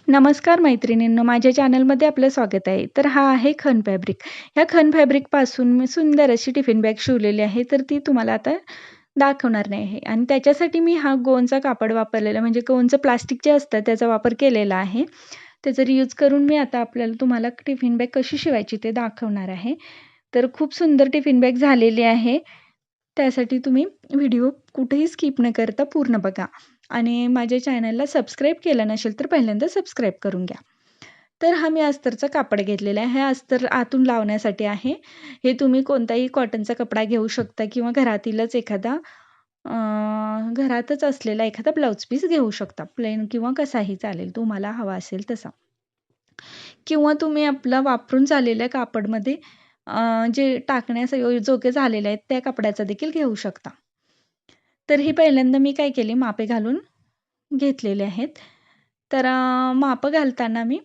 नमस्कार मैत्रिणींनो, माझ्या चॅनलमध्ये आपलं स्वागत आहे. तर हा आहे खन फॅब्रिक. ह्या खन फॅब्रिकपासून मी सुंदर अशी टिफिन बॅग शिवलेली आहे. तर ती तुम्हाला आता दाखवणार नाही आहे आणि त्याच्यासाठी मी हा गोंचा कापड वापरलेला म्हणजे गोंचं प्लास्टिक जे असतं त्याचा वापर केलेला आहे. त्याचा रियूज करून मी आता तुम्हाला टिफिन बॅग कशी शिवायची ते दाखवणार आहे. तर खूप सुंदर टिफिन बॅग झालेली आहे. त्यासाठी तुम्ही व्हिडिओ कुठेही स्किप न करता पूर्ण बघा आणि माझ्या चॅनलला सबस्क्राईब केलं नसेल तर पहिल्यांदा सबस्क्राईब करून घ्या. तर हा मी अस्तरचा कापड घेतलेला आहे. हे अस्तर आतून लावण्यासाठी आहे. हे तुम्ही कोणताही कॉटनचा कपडा घेऊ शकता किंवा घरातच असलेला एखादा ब्लाउज पीस घेऊ शकता. प्लेन किंवा कसाही चालेल, तुम्हाला हवा असेल तसा. किंवा तुम्ही आपला वापरून झालेल्या कापडमध्ये जे टाकण्यास योग्य झालेले आहेत त्या कपड्याचा देखील घेऊ शकता. तर ही पहिल्यांदा मी काय केली मापे घालून घेतलेले आहेत. तर मापं घालताना मी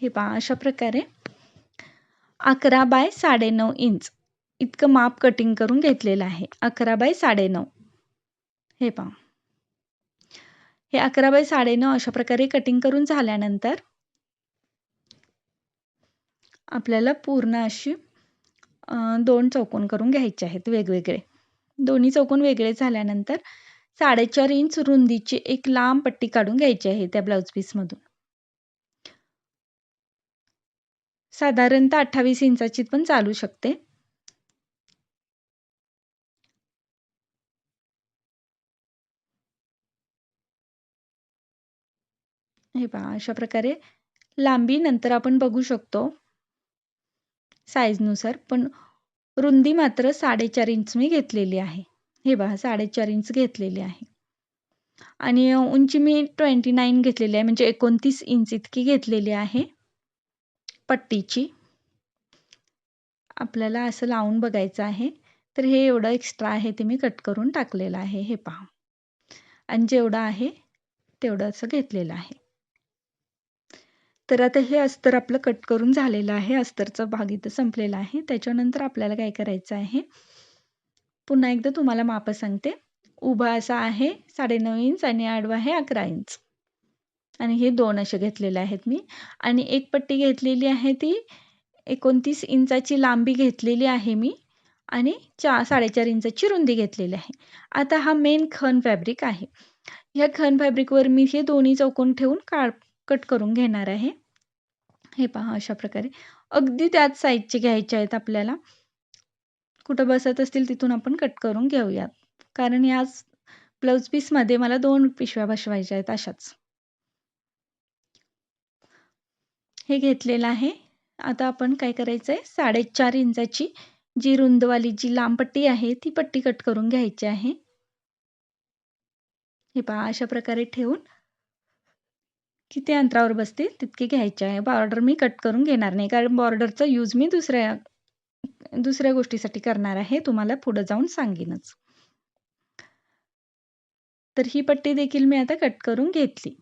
हे पहा अशा प्रकारे 11 बाय 9.5 इंच इतकं माप कटिंग करून घेतलेलं आहे. 11 बाय 9.5 हे पहा. हे 11 बाय 9.5 अशा प्रकारे कटिंग करून झाल्यानंतर आपल्याला पूर्ण अशी 2 चौकोन करून घ्यायचे आहेत वेगवेगळे. दोन्ही चौकोन वेगळे झाल्यानंतर 4.5 इंच रुंदीची एक लांब पट्टी काढून घ्यायची आहे त्या ब्लाउज पीसमधून. साधारणतः 28 इंचाची पण चालू शकते. हे पहा अशा प्रकारे लांबी नंतर आपण बघू शकतो साईजनुसार, पण रुंदी मात्र 4.5 इंच मी घेतलेली आहे. हे पहा 4.5 इंच घेतलेली आहे. आणि उंची मी 29 घेतलेली आहे म्हणजे 29 इंच इतकी घेतलेली आहे पट्टीची. आपल्याला असं लावून बघायचं आहे. तर हे एवढं एक्स्ट्रा आहे ते मी कट करून टाकलेलं आहे. हे पहा. आणि जेवढं आहे तेवढं असं घेतलेलं आहे. तर आता हे अस्तर आपलं कट करून झालेलं आहे. अस्तरचा भाग इथं संपलेला आहे. त्याच्यानंतर आपल्याला काय करायचं आहे, पुन्हा एकदा तुम्हाला माप सांगते. उभा असा आहे 9.5 इंच आणि आडवा आहे 11 इंच. आणि हे 2 असे घेतलेले आहेत मी. आणि एक पट्टी घेतलेली आहे ती 29 इंचाची लांबी घेतलेली आहे मी आणि 4.5 इंचाची रुंदी घेतलेली आहे. आता हा मेन खन फॅब्रिक आहे. ह्या खन फॅब्रिकवर मी हे दोन्ही चौकोन ठेवून कट करून घेणार आहे. हे पहा अशा प्रकारे अगदी त्याच साईजचे घ्यायचे आहेत आपल्याला. कुठं बसत असतील तिथून आपण कट करून घेऊयात. कारण याच ब्लाउज पीसमध्ये मला 2 पिशव्या बसवायच्या आहेत अशाच. हे घेतलेलं आहे. आता आपण काय करायचं आहे 4.5 इंचाची जी रुंदवाली जी लांब पट्टी आहे ती पट्टी कट करून घ्यायची आहे. हे पहा अशा प्रकारे ठेवून किती अंतरावर बसते तितके घ्यायचे आहे. बॉर्डर मी कट करून घेणार नाही कारण बॉर्डरचा यूज मी दुसऱ्या गोष्टीसाठी करणार आहे. तुम्हाला पुढे जाऊन सांगेनच. तर ही पट्टी देखील मी आता कट करून घेतली.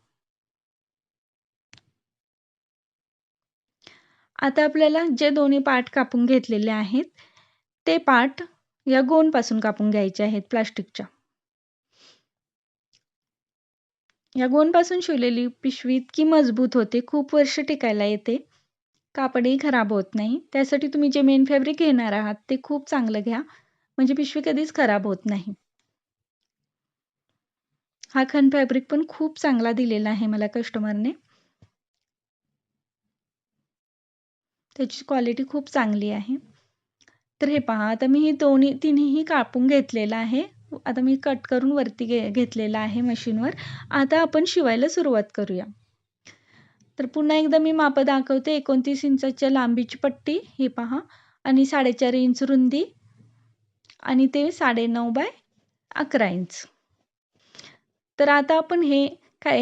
आता आपल्याला जे दोन्ही पार्ट कापून घेतलेले आहेत, ते पार्ट या गोंडपासून कापून घ्यायचे आहेत प्लास्टिकच्या. या गोंडपासून शिवलेली पिशवी इतकी मजबूत होते, खूप वर्ष टिकायला येते. कापडही खराब होत नाही. त्यासाठी तुम्ही जे मेन फॅब्रिक घेणार आहात, ते खूप चांगलं घ्या. म्हणजे पिशवी कधीच खराब होत नाही. हा खन फॅब्रिक पण खूप चांगला दिलेला आहे मला कस्टमरने. त्याची क्वालिटी खूप चांगली आहे. तर हे पहा आता मी ही तिन्हीही कापून घेतलेलं आहे. आता मी कट करून वरती घेतलेलं आहे मशीनवर. आता आपण शिवायला सुरुवात करूया. तर पुन्हा एकदा मी मापं दाखवते. 29 इंचाच्या लांबीची पट्टी हे पहा आणि 4.5 इंच रुंदी आणि ते 9.5 बाय 11 इंच. तर आता आपण हे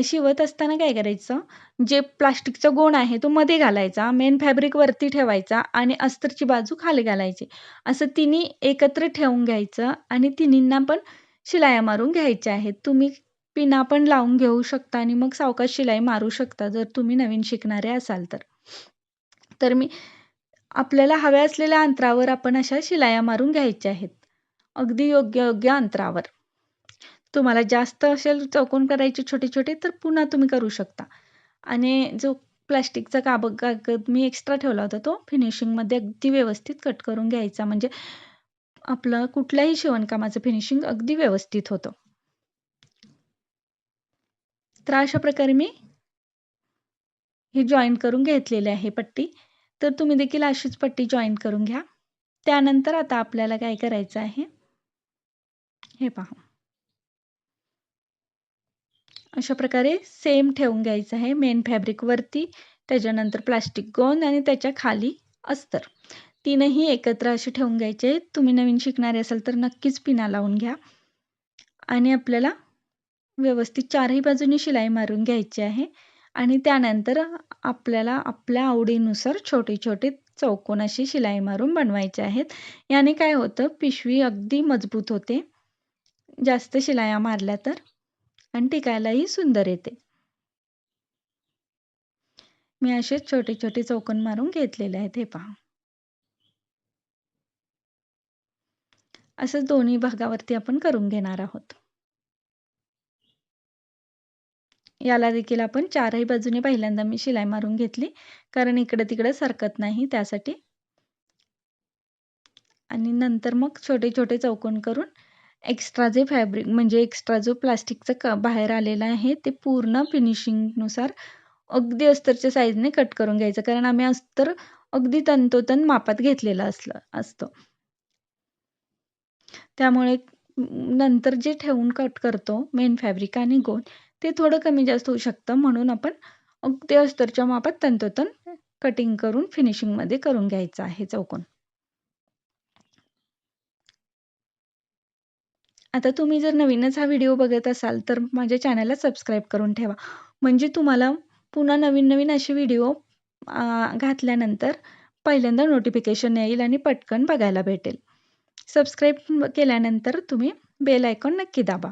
शिवत असताना काय करायचं, जे प्लास्टिकचा गोण आहे तो मध्ये घालायचा, मेन फॅब्रिक वरती ठेवायचा आणि अस्तरची बाजू खाली घालायची. असं तिन्ही एकत्र ठेवून घ्यायचं आणि तिन्हींना पण शिलाया मारून घ्यायच्या आहेत. तुम्ही पिना पण लावून घेऊ शकता आणि मग सावकाश शिलाई मारू शकता जर तुम्ही नवीन शिकणारे असाल तर. तर आपल्याला हव्या असलेल्या अंतरावर आपण अशा शिलाया मारून घ्यायच्या आहेत. अगदी योग्य अंतरावर. तुम्हाला जास्त असेल चौकोन करायचे छोटे-छोटे तर पुन्हा तुम्ही करू शकता. आणि जो प्लास्टिकचा कागद मी एक्स्ट्रा ठेवला होता तो फिनिशिंगमध्ये अगदी व्यवस्थित कट करून घ्यायचा, म्हणजे आपलं कुठल्याही शिवणकामाचं फिनिशिंग अगदी व्यवस्थित होतं. तर अशा प्रकारे मी हे जॉईंट करून घेतलेले आहे पट्टी. तर तुम्ही देखील अशीच पट्टी जॉईंट करून घ्या. त्यानंतर आता आपल्याला काय करायचं आहे, हे पहा. अशा प्रकारे सेम ठेवून घ्यायचं आहे मेन फॅब्रिक वरती, त्याच्यानंतर प्लास्टिक गोंद आणि त्याच्या खाली अस्तर. तीनही एकत्र असे ठेवून घ्यायचे. तुम्ही नवीन शिकणारे असाल तर नक्कीच पिना लावून घ्या. आणि आपल्याला व्यवस्थित चारही बाजूनी शिलाई मारून घ्यायची आहे. आणि त्यानंतर आपल्याला आपल्या आवडीनुसार छोटे-छोटे चौकोन अशी शिलाई मारून बनवायचे आहेत. याने काय होतं, पिशवी अगदी मजबूत होते, जास्त शिलाया मारल्या तर, आणि टिकायलाही सुंदर येते. मी असे छोटे-छोटे चौकोन मारून घेतलेले आहेत, हे पहा. असंच दोन्ही भागावरती आपण करून घेणार आहोत. याला देखील आपण चारही बाजूने पहिल्यांदा मी शिलाई मारून घेतली, कारण इकडं-तिकडं सरकत नाही त्यासाठी. आणि नंतर मग छोटे-छोटे चौकोन करून एक्स्ट्रा जे फॅब्रिक, म्हणजे एक्स्ट्रा जो प्लास्टिकचा बाहेर आलेला आहे, ते पूर्ण फिनिशिंगनुसार अगदी अस्तरच्या साईजने कट करून घ्यायचं. कारण आम्ही अस्तर अगदी तंतोतंत मापात घेतलेलं असतं. त्यामुळे नंतर जे ठेवून कट करतो मेन फॅब्रिक आणि गोल, ते थोडं कमी जास्त होऊ शकतं. म्हणून आपण अगदी अस्तरच्या मापात तंतोतंत कटिंग करून फिनिशिंगमध्ये करून घ्यायचं आहे चौकोन. आता तुम्ही जर नवीनच हा व्हिडिओ बघत असाल तर माझ्या चॅनलला सबस्क्राईब करून ठेवा. म्हणजे तुम्हाला पुन्हा नवीन-नवीन असे व्हिडिओ घातल्यानंतर पहिल्यांदा नोटिफिकेशन येईल आणि पटकन बघायला भेटेल. सबस्क्राईब केल्यानंतर तुम्ही बेल आयकॉन नक्की दाबा.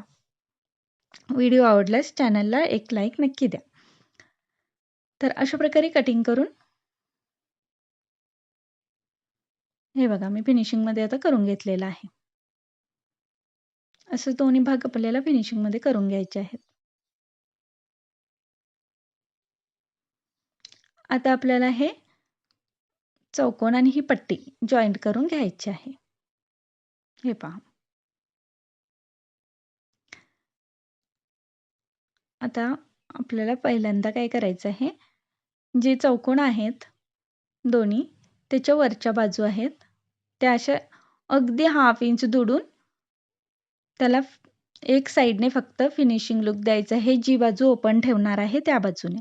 व्हिडिओ आवडल्यास चॅनलला एक लाईक नक्की द्या. तर अशा प्रकारे कटिंग करून हे बघा मी फिनिशिंगमध्ये आता करून घेतलेलं आहे. असं दोन्ही भाग आपल्याला फिनिशिंगमध्ये करून घ्यायचे आहेत. आता आपल्याला हे चौकोन आणि ही पट्टी जॉईंट करून घ्यायची आहे. हे पहा. आता आपल्याला पहिल्यांदा काय करायचं आहे, जे चौकोन आहेत दोन्ही, त्याच्या वरच्या बाजू आहेत, त्या अशा अगदी 1/2 इंच दुडून त्याला एक साइडने फक्त फिनिशिंग लूक द्यायचा आहे. जी बाजू ओपन ठेवणार आहे त्या बाजूने.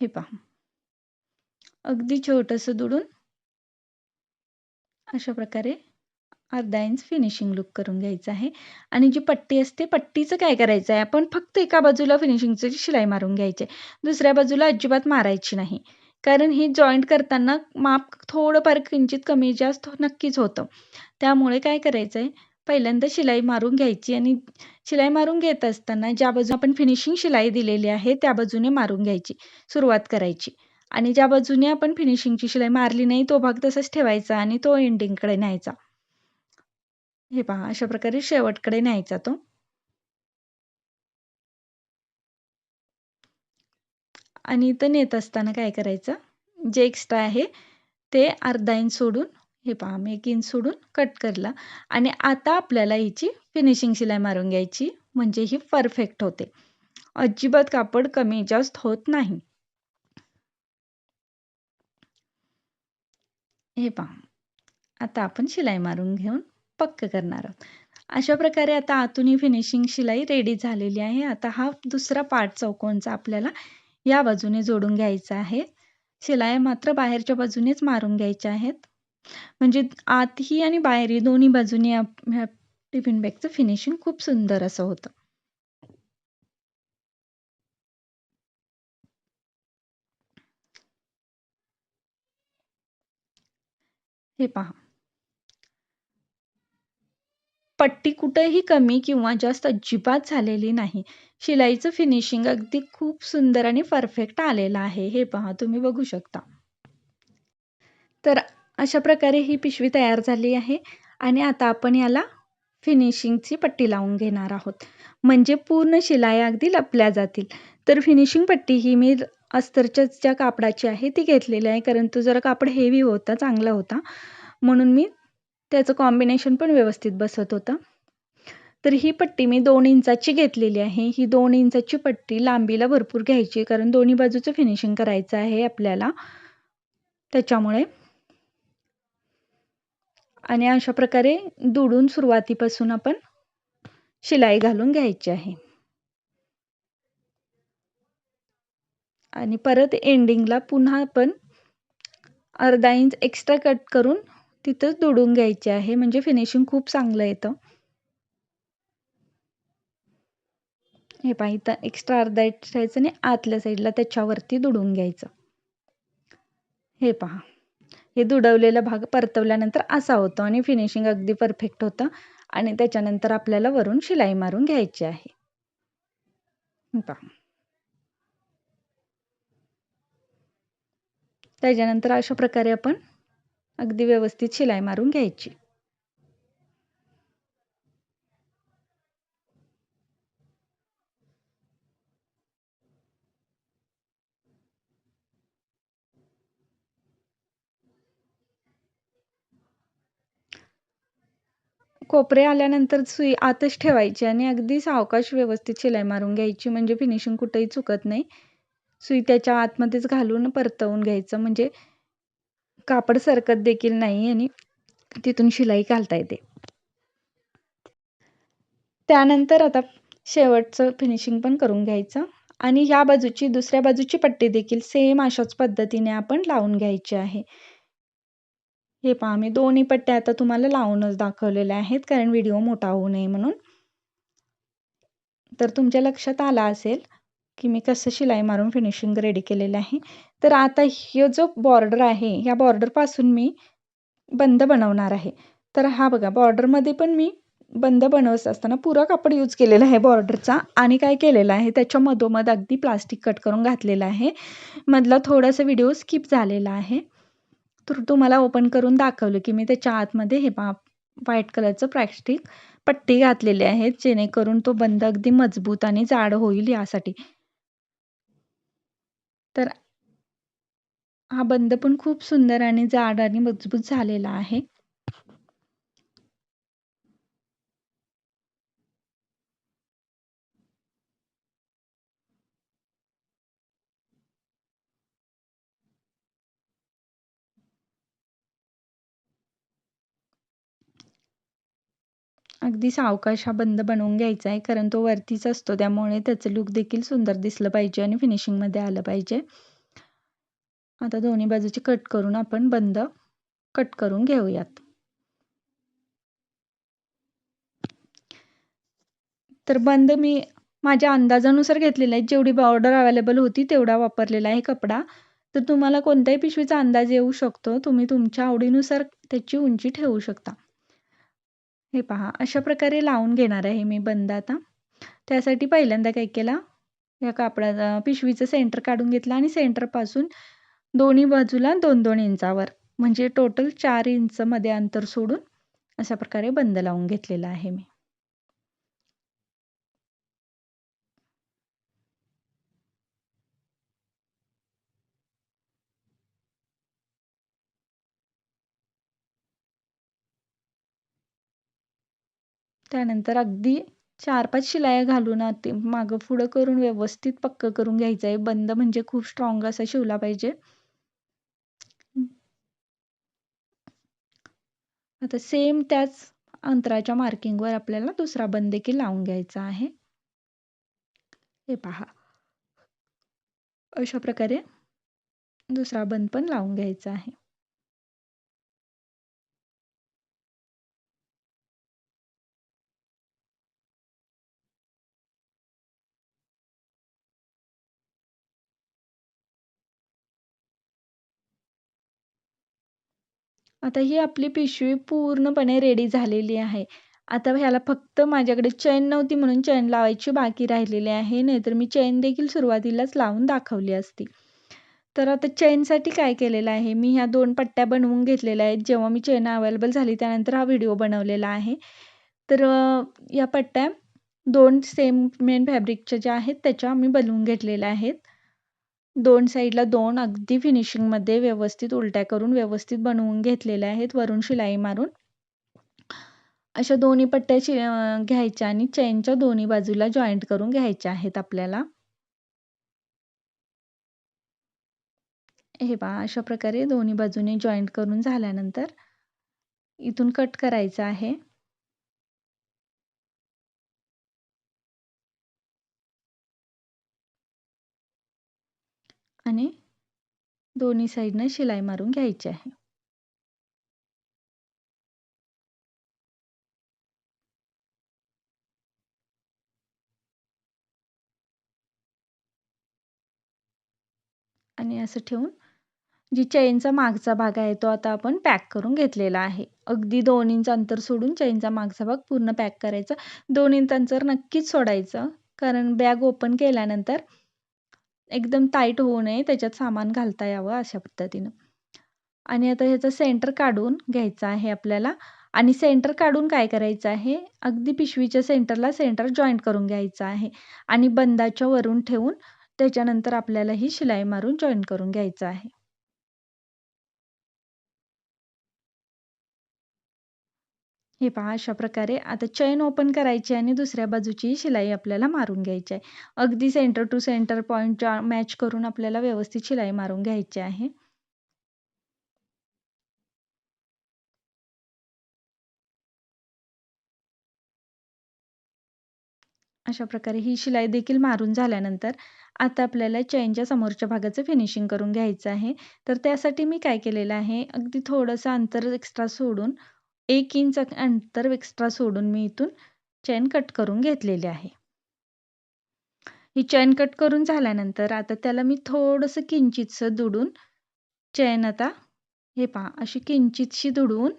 हे पहा. अगदी छोटंसं दुडून अशा प्रकारे अर्धा इंच फिनिशिंग लूक करून घ्यायचं आहे. आणि जी पट्टी असते, पट्टीचं काय करायचं आहे, आपण फक्त एका बाजूला फिनिशिंगची शिलाई मारून घ्यायची आहे. दुसऱ्या बाजूला अजिबात मारायची नाही. कारण ही जॉइंट करताना माप थोडंफार किंचित कमी जास्त नक्कीच होतं. त्यामुळे काय करायचं आहे, पहिल्यांदा शिलाई मारून घ्यायची आणि शिलाई मारून घेत असताना ज्या बाजूने आपण फिनिशिंग शिलाई दिलेली आहे, त्या बाजूने मारून घ्यायची, सुरुवात करायची. आणि ज्या बाजूने आपण फिनिशिंगची शिलाई मारली नाही, तो भाग तसाच ठेवायचा आणि तो एंडिंगकडे न्यायचा. हे पहा, अशा प्रकारे शेवटकडे न्यायचा तो. आणि इथं नेत असताना काय करायचं, जे एक्स्ट्रा आहे ते अर्धा इंच सोडून, हे पहा मी 1 इंच सोडून कट करला. आणि आता आपल्याला हिची फिनिशिंग शिलाई मारून घ्यायची, म्हणजे ही परफेक्ट होते. अजिबात कापड कमी जास्त होत नाही. हे पहा, आता आपण शिलाई मारून घेऊन पक्क करणार आहोत. अशा प्रकारे आता आतूनही फिनिशिंग शिलाई रेडी झालेली आहे. आता हा दुसरा पार्ट चौकोनचा आपल्याला या बाजूने जोडून घ्यायचा आहे. शिलाई मात्र बाहेरच्या बाजूनेच मारून घ्यायच्या आहेत. म्हणजे आतही आणि बाहेरही दोन्ही बाजूनी ह्या टिफिन बॅगचं फिनिशिंग खूप सुंदर असं होतं. हे पहा. पट्टी कुठेही कमी किंवा जास्त अजिबात झालेली नाही. शिलाईचं फिनिशिंग अगदी खूप सुंदर आणि परफेक्ट आलेलं आहे. हे पहा, तुम्ही बघू शकता. तर अशा प्रकारे ही पिशवी तयार झाली आहे आणि आता आपण याला फिनिशिंगची पट्टी लावून घेणार आहोत. म्हणजे पूर्ण शिलाई अगदी लपल्या जातील. तर फिनिशिंग पट्टी ही मी अस्तरच्या ज्या कापडाची आहे ती घेतलेली आहे, कारण तो जरा कापड हेवी होता, चांगला होता. म्हणून मी त्याचं कॉम्बिनेशन पण व्यवस्थित बसत होतं. तर ही पट्टी मी 2 इंचाची घेतलेली आहे. ही 2 इंचाची पट्टी लांबीला भरपूर घ्यायची, कारण दोन्ही बाजूचं फिनिशिंग करायचं आहे आपल्याला, त्याच्यामुळे. आणि अशा प्रकारे दुडून सुरुवातीपासून आपण शिलाई घालून घ्यायची आहे. आणि परत एंडिंगला पुन्हा आपण अर्धा इंच एक्स्ट्रा कट करून तिथंच दुडून घ्यायचे आहे, म्हणजे फिनिशिंग खूप चांगलं येतं. हे पहा, इथं एक्स्ट्रा अर्धा इंच ठेवायचं आणि आतल्या साईडला त्याच्यावरती दुडून घ्यायचं. हे पहा, हे दुडवलेला भाग परतवल्यानंतर असा होतो आणि फिनिशिंग अगदी परफेक्ट होतं. आणि त्याच्यानंतर आपल्याला वरून शिलाई मारून घ्यायची आहे. हे पहा, त्याच्यानंतर अशा प्रकारे आपण अगदी व्यवस्थित शिलाई मारून घ्यायची. कोपरे आल्यानंतर सुई आतच ठेवायची आणि अगदी सावकाश व्यवस्थित शिलाई मारून घ्यायची, म्हणजे फिनिशिंग कुठेही चुकत नाही. सुई त्याच्या आतमध्येच घालून परतवून घ्यायचं, म्हणजे कापड सरकत देखील नाही आणि तिथून शिलाई घालता येते. त्यानंतर आता शेवटचं फिनिशिंग पण करून घ्यायचं आणि ह्या बाजूची दुसऱ्या बाजूची पट्टी देखील सेम अशाच पद्धतीने आपण लावून घ्यायची आहे. हे पहा, मी दोन्ही पट्ट्या आता तुम्हाला लावूनच दाखवलेल्या आहेत, कारण व्हिडिओ मोठा होऊ नये म्हणून. तर तुमच्या लक्षात आला असेल की मी कसं शिलाई मारून फिनिशिंग रेडी केलेलं आहे. तर आता हा जो बॉर्डर आहे, ह्या बॉर्डरपासून मी बंद बनवणार आहे. तर हा बघा, बॉर्डरमध्ये पण मी बंद बनवत असताना पुरा कापड यूज केलेला आहे बॉर्डरचा, आणि काय केलेलं आहे, त्याच्या मधोमध अगदी प्लास्टिक कट करून घातलेलं आहे. मधला थोडासा व्हिडिओ स्किप झालेला आहे, तर तुम्हाला ओपन करून दाखवलं की मी त्याच्या आतमध्ये हे पहा, व्हाईट कलरचं प्लास्टिक पट्टी घातलेली आहे, जेणेकरून तो बंद अगदी मजबूत आणि जाड होईल यासाठी. तर हा बंद पण खूप सुंदर आणि जाड आणि मजबूत झालेला आहे. अगदी सावकाश हा बंद बनवून घ्यायचा आहे, कारण तो वरतीच असतो, त्यामुळे त्याचं लुक देखील सुंदर दिसलं पाहिजे आणि फिनिशिंगमध्ये आलं पाहिजे. आता दोन्ही बाजूचे कट करून आपण बंद कट करून घेऊयात. तर बंद मी माझ्या अंदाजानुसार घेतलेला आहे. जेवढी बॉर्डर अवेलेबल होती तेवढा वापरलेला आहे कपडा. तर तुम्हाला कोणत्याही पिशवीचा अंदाज येऊ शकतो. तुम्ही तुमच्या आवडीनुसार त्याची उंची ठेवू शकता. हे पहा, अशा प्रकारे लावून घेणार आहे मी बंद आता. त्यासाठी पहिल्यांदा काय केलं, या कापडाचा पिशवीचं सेंटर काढून घेतलं आणि सेंटरपासून दोन्ही बाजूला 2-2 इंचावर, म्हणजे टोटल 4 इंचमध्ये अंतर सोडून अशा प्रकारे बंद लावून घेतलेला आहे मी. त्यानंतर अगदी 4-5 शिलाया घालून ते मागं पुढं करून व्यवस्थित पक्कं करून घ्यायचं आहे. बंद म्हणजे खूप स्ट्रॉंग असा शिवला पाहिजे. आता सेम त्याच अंतराच्या मार्किंगवर आपल्याला दुसरा बंद देखील लावून घ्यायचा आहे. हे पहा, अशा प्रकारे दुसरा बंद पण लावून घ्यायचा आहे. आता ही आपली पिशवी पूर्णपणे रेडी झालेली आहे. आता ह्याला फक्त माझ्याकडे चैन नव्हती म्हणून चैन लावायची बाकी राहिलेली आहे. नाहीतर मी चैन देखील सुरुवातीलाच लावून दाखवली असती. तर आता चैनसाठी काय केलेलं आहे, मी ह्या 2 पट्ट्या बनवून घेतलेल्या आहेत. जेव्हा मी चैन अवेलेबल झाली त्यानंतर हा व्हिडिओ बनवलेला आहे. तर या पट्ट्या 2 सेम मेन फॅब्रिकच्या ज्या आहेत त्याच्या मी बनवून घेतलेल्या आहेत. 2 साइडला 2 अगदी फिनिशिंगमध्ये व्यवस्थित उलट्या करून व्यवस्थित बनवून घेतलेल्या आहेत वरून शिलाई मारून. अशा दोन्ही पट्ट्या घ्यायच्या आणि चेनच्या दोन्ही बाजूला जॉइंट करून घ्यायच्या आहेत आपल्याला. हे पहा अशा प्रकारे दोन्ही बाजूने जॉइंट करून झाल्यानंतर इथून कट करायचं आहे. आणि दोन्ही साइडने शिलाई मारून घ्यायची आहे. आणि असं ठेवून जी चेनचा मागचा भाग आहे तो आता आपण पॅक करून घेतलेला आहे. अगदी 2 इंच अंतर सोडून चेनचा मागचा भाग पूर्ण पॅक करायचा. 2 इंच अंतर नक्कीच सोडायचं. कारण बॅग ओपन केल्यानंतर एकदम टाईट होऊ नये, त्याच्यात सामान घालता यावं अशा पद्धतीनं. आणि आता ह्याचं सेंटर काढून घ्यायचं आहे आपल्याला आणि सेंटर काढून काय करायचं आहे, अगदी पिशवीच्या सेंटरला सेंटर जॉइंट करून घ्यायचं आहे आणि बंदाच्या वरून ठेवून त्याच्यानंतर आपल्याला ही शिलाई मारून जॉइंट करून घ्यायचं आहे. हे पहा अशा प्रकारे आता चैन ओपन करायची आणि दुसऱ्या बाजूची शिलाई आपल्याला मारून घ्यायची आहे. अगदी centre to centre point match करून आपल्याला व्यवस्थित शिलाई मारून घ्यायची आहे. अशा प्रकारे ही शिलाई देखील मारून झाल्यानंतर आता आपल्याला चेनच्या समोरच्या भागाचं फिनिशिंग करून घ्यायचं आहे. तर त्यासाठी मी काय केलेलं आहे, अगदी थोडंसं अंतर एक्स्ट्रा सोडून 1 इंच अंतर एक्स्ट्रा सोडून मी इथून चेन कट करून घेतलेली आहे. ही चेन कट करून झाल्यानंतर आता त्याला मी थोडंसं किंचितसं दुडून चेन आता हे पहा अशी किंचितशी दुडवून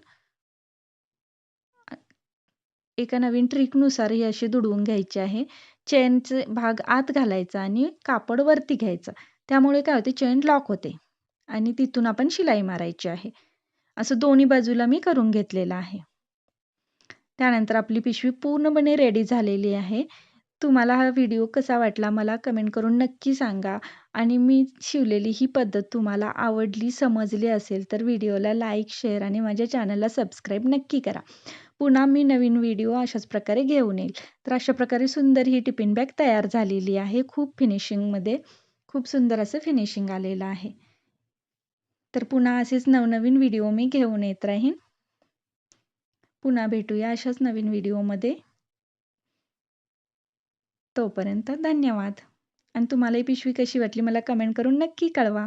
एका नवीन ट्रिकनुसार ही अशी दुडवून घ्यायची आहे. चेनचे भाग आत घालायचा आणि कापड वरती घ्यायचं. त्यामुळे काय होते चेन लॉक होते आणि तिथून आपण शिलाई मारायची आहे. असं दोन्ही बाजूला मी करून घेतलेलं आहे. त्यानंतर आपली पिशवी पूर्णपणे रेडी झालेली आहे. तुम्हाला हा व्हिडिओ कसा वाटला मला कमेंट करून नक्की सांगा आणि मी शिवलेली ही पद्धत तुम्हाला आवडली, समजली असेल तर व्हिडिओला लाईक, शेअर आणि माझ्या चॅनलला सबस्क्राईब नक्की करा. पुन्हा मी नवीन व्हिडिओ अशाच प्रकारे घेऊन येईल. तर अशा प्रकारे सुंदर ही टिफिन बॅग तयार झालेली आहे. खूप फिनिशिंगमध्ये खूप सुंदर असं फिनिशिंग आलेलं आहे. तर पुन्हा असेच नवनवीन व्हिडिओ मी घेऊन येत राहीन. पुन्हा भेटूया अशाच नवीन व्हिडिओमध्ये. तोपर्यंत धन्यवाद. आणि तुम्हाला ही पिशवी कशी वाटली मला कमेंट करून नक्की कळवा.